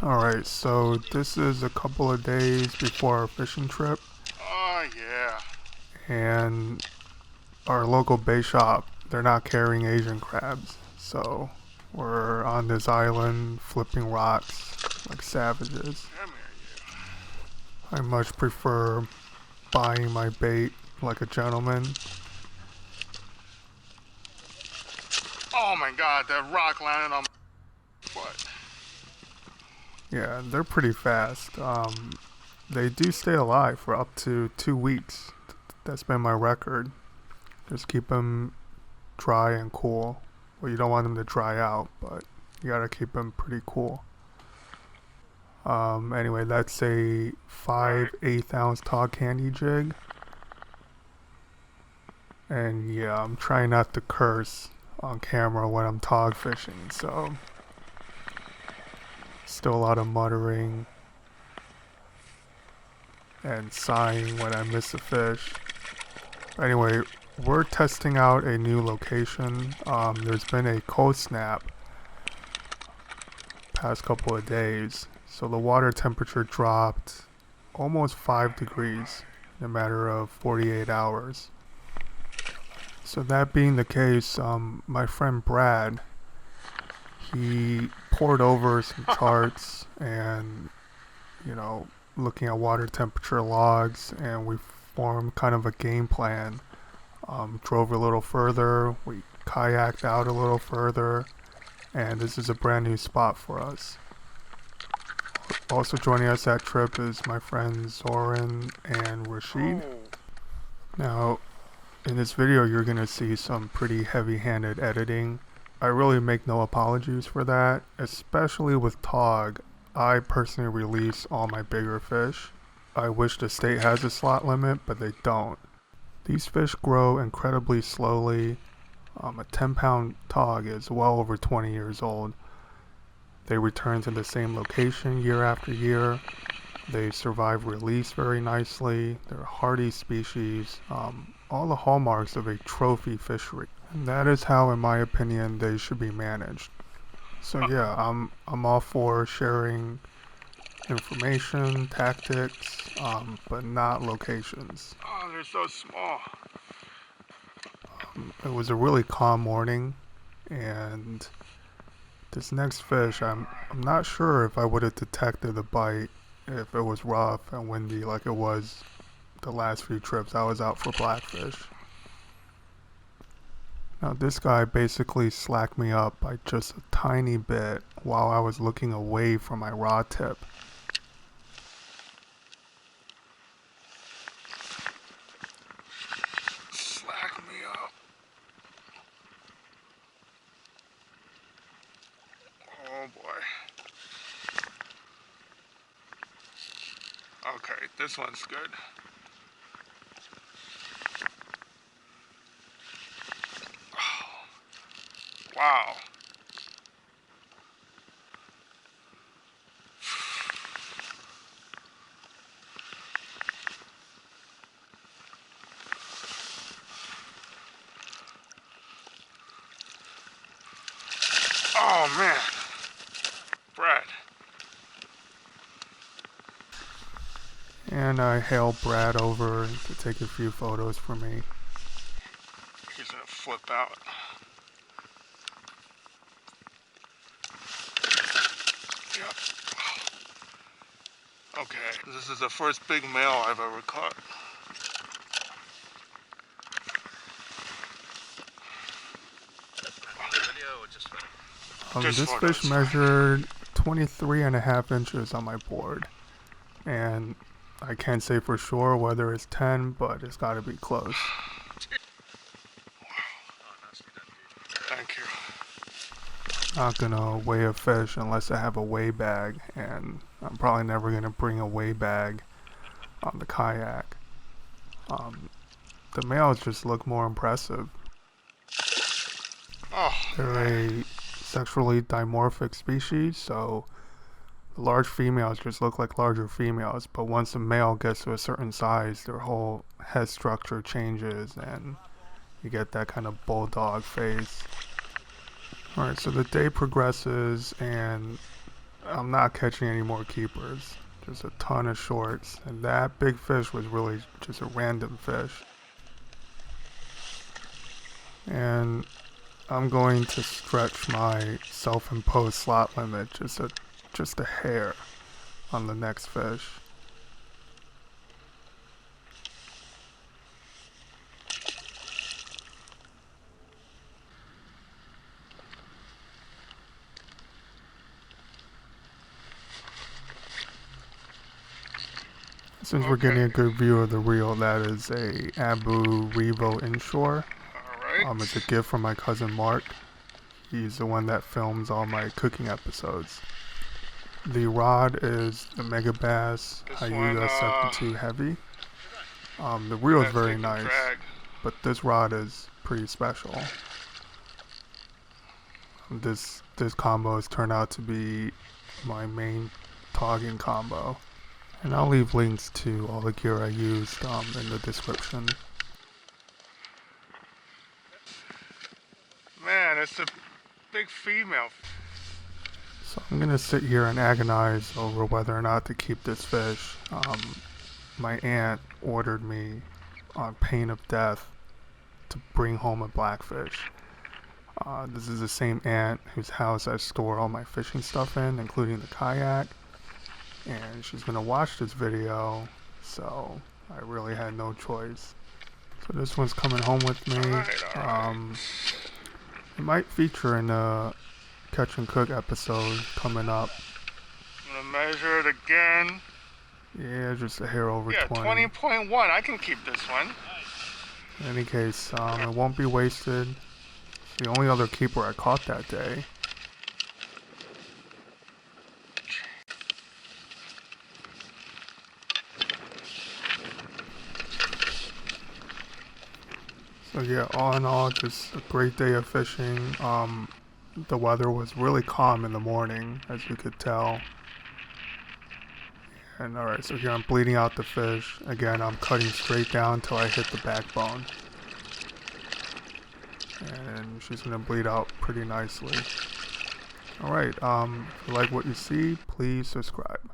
Alright, so this is a couple of days before our fishing trip, Oh, yeah. and our local bay shop, they're not carrying Asian crabs. So we're on this island flipping rocks like savages. Come here, I much prefer buying my bait like a gentleman. you. Oh, my God. That rock landed on my foot. Yeah, they're pretty fast. They do stay alive for up to 2 weeks. That's been my record. Just keep them dry and cool. Well, you don't want them to dry out, but you gotta keep them pretty cool. Anyway, that's a 5/8 ounce tog candy jig. And yeah, I'm trying not to curse on camera when I'm tog fishing, so still a lot of muttering and sighing when I miss a fish. Anyway, we're testing out a new location. There's been a cold snap past couple of days, so the water temperature dropped almost 5 degrees in a matter of 48 hours. So that being the case, my friend Brad, he poured over some charts and, you know, looking at water temperature logs, and we formed kind of a game plan. Drove a little further, we kayaked out a little further, and this is a brand new spot for us. Also joining us that trip is my friends Zoran and Rashid. Oh. Now, in this video, you're going to see some pretty heavy-handed editing. I really make no apologies for that, especially with Tog. I personally release all my bigger fish. I wish the state has a slot limit, but they don't. These fish grow incredibly slowly. A 10-pound Tog is well over 20 years old. They return to the same location year after year. They survive release very nicely. They're a hardy species. All the hallmarks of a trophy fishery. And that is how, in my opinion, they should be managed. So yeah, I'm all for sharing information, tactics, but not locations. Oh, they're so small. It was a really calm morning, and this next fish, I'm not sure if I would have detected the bite if it was rough and windy like it was the last few trips I was out for blackfish. Now this guy basically slacked me up by just a tiny bit while I was looking away from my rod tip. Slack me up. Oh, boy. Okay, this one's good. Wow. Oh, man. Brad. And I hailed Brad over to take a few photos for me. He's gonna flip out. Yep. Okay, this is the first big male I've ever caught. Just This photos. fish measured 23.5 inches on my board, and I can't say for sure whether it's 10, but it's got to be close. Thank you. Not gonna weigh a fish unless I have a weigh bag, and I'm probably never gonna bring a weigh bag on the kayak. The males just look more impressive. Oh, They're a sexually dimorphic species, so the large females just look like larger females, but once a male gets to a certain size, their whole head structure changes and you get that kind of bulldog face. Alright, so the day progresses and I'm not catching any more keepers. Just a ton of shorts. And that big fish was really just a random fish. And I'm going to stretch my self-imposed slot limit just a hair on the next fish. Since we're getting a good view of the reel, that is a Abu Revo inshore. Alright. It's a gift from my cousin Mark. He's the one that films all my cooking episodes. The rod is the Mega Bass Hyuga 72 Heavy. The reel is very nice, but this rod is pretty special. This combo has turned out to be my main togging combo. And I'll leave links to all the gear I used in the description. Man, it's a big female. So I'm gonna sit here and agonize over whether or not to keep this fish. My aunt ordered me on pain of death to bring home a blackfish. This is the same aunt whose house I store all my fishing stuff in, including the kayak. And she's gonna watch this video, so I really had no choice. So this one's coming home with me. It might feature in a catch and cook episode coming up. I'm gonna measure it again. Yeah, just a hair over 20. 20.1. I can keep this one. In any case, it won't be wasted. It's the only other keeper I caught that day. So yeah, all in all, just a great day of fishing. The weather was really calm in the morning, as you could tell. And alright, so here I'm bleeding out the fish. Again, I'm cutting straight down until I hit the backbone. And she's gonna bleed out pretty nicely. Alright, if you like what you see, please subscribe.